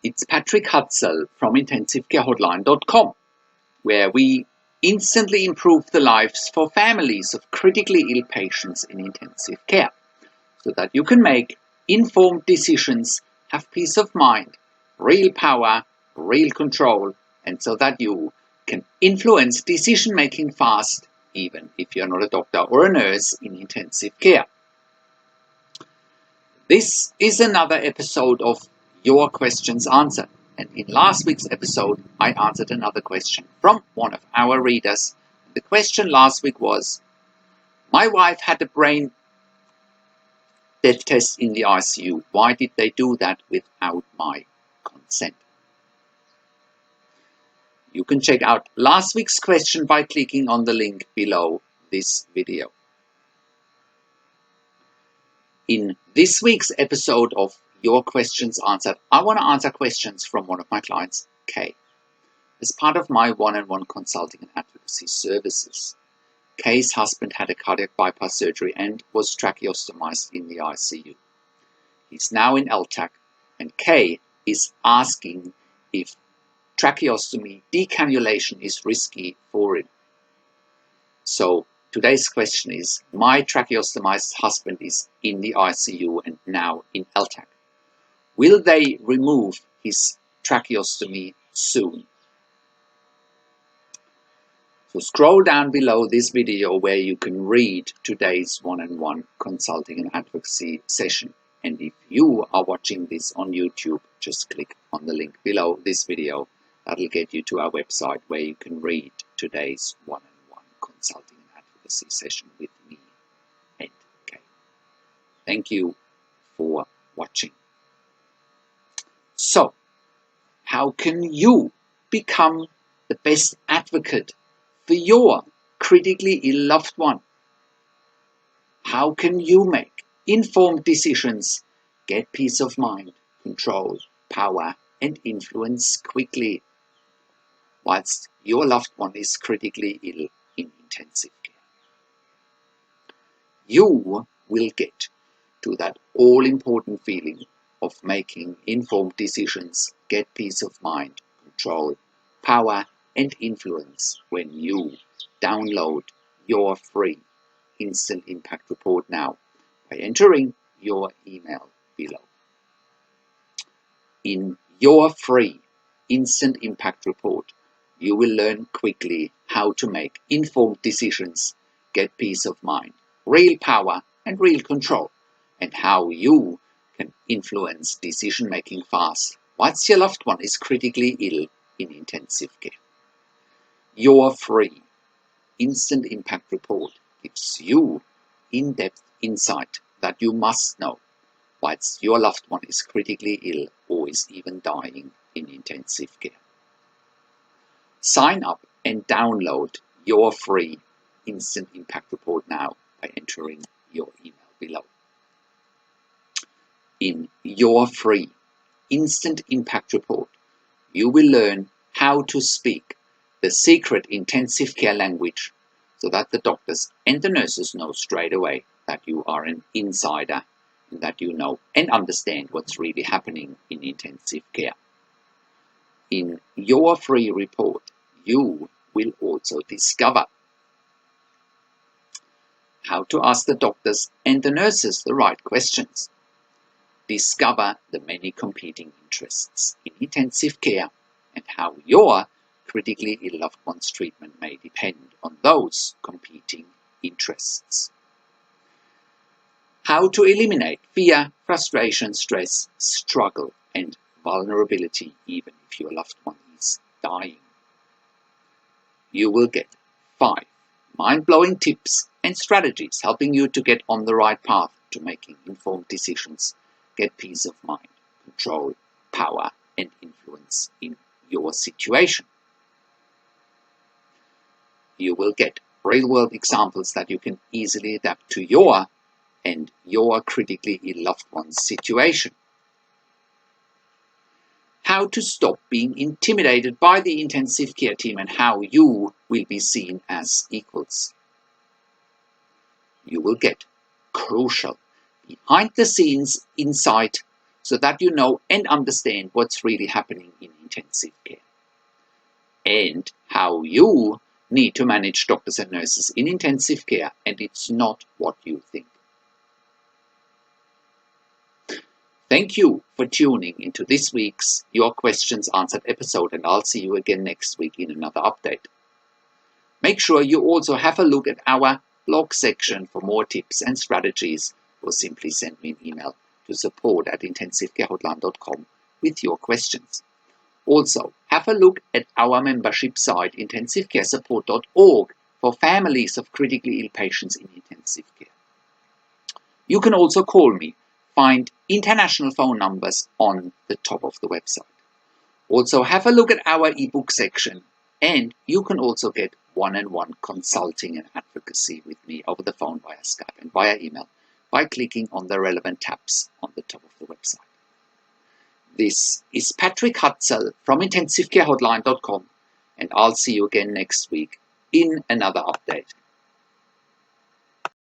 It's Patrick Hutzel from IntensiveCareHotline.com, where we instantly improve the lives for families of critically ill patients in intensive care, so that you can make informed decisions, have peace of mind, real power, real control, and so that you can influence decision-making fast, even if you're not a doctor or a nurse in intensive care. This is another episode of Your Questions Answered. And in last week's episode, I answered another question from one of our readers. The question last week was, my wife had a brain death test in the ICU. Why did they do that without my consent? You can check out last week's question by clicking on the link below this video. In this week's episode of Your Questions Answered, I want to answer questions from one of my clients, Kay. As part of my one-on-one consulting and advocacy services, Kay's husband had a cardiac bypass surgery and was tracheostomized in the ICU. He's now in LTACH, and Kay is asking if tracheostomy decannulation is risky for him. So today's question is, my tracheostomized husband is in the ICU and now in LTACH. Will they remove his tracheostomy soon? So scroll down below this video where you can read today's one-on-one consulting and advocacy session. And if you are watching this on YouTube, just click on the link below this video. That'll get you to our website where you can read today's one-on-one consulting and advocacy session with me and Kay. Thank you for watching. So, how can you become the best advocate for your critically ill loved one? How can you make informed decisions, get peace of mind, control, power, and influence quickly whilst your loved one is critically ill in intensive care? You will get to that all-important feeling of making informed decisions, get peace of mind, control, power, and influence when you download your free Instant Impact Report now by entering your email below. In your free Instant Impact Report, you will learn quickly how to make informed decisions, get peace of mind, real power and real control, and how you can influence decision-making fast whilst your loved one is critically ill in intensive care. Your free Instant Impact Report gives you in-depth insight that you must know whilst your loved one is critically ill or is even dying in intensive care. Sign up and download your free Instant Impact Report now by entering your email below. In your free Instant Impact Report, you will learn how to speak the secret intensive care language so that the doctors and the nurses know straight away that you are an insider and that you know and understand what's really happening in intensive care. In your free report, you will also discover how to ask the doctors and the nurses the right questions. Discover the many competing interests in intensive care and how your critically ill loved one's treatment may depend on those competing interests. How to eliminate fear, frustration, stress, struggle, and vulnerability even if your loved one is dying. You will get 5 mind-blowing tips and strategies helping you to get on the right path to making informed decisions, get peace of mind, control, power, and influence in your situation. You will get real-world examples that you can easily adapt to your and your critically ill loved one's situation. How to stop being intimidated by the intensive care team and how you will be seen as equals. You will get crucial behind-the-scenes insight so that you know and understand what's really happening in intensive care and how you need to manage doctors and nurses in intensive care, and it's not what you think. Thank you for tuning into this week's Your Questions Answered episode, and I'll see you again next week in another update. Make sure you also have a look at our blog section for more tips and strategies, or simply send me an email to support@intensivecarehotline.com with your questions. Also, have a look at our membership site intensivecaresupport.org for families of critically ill patients in intensive care. You can also call me. Find international phone numbers on the top of the website. Also, have a look at our ebook section, and you can also get one-on-one consulting and advocacy with me over the phone, via Skype and via email by clicking on the relevant tabs on the top of the website. This is Patrick Hutzel from intensivecarehotline.com, and I'll see you again next week in another update.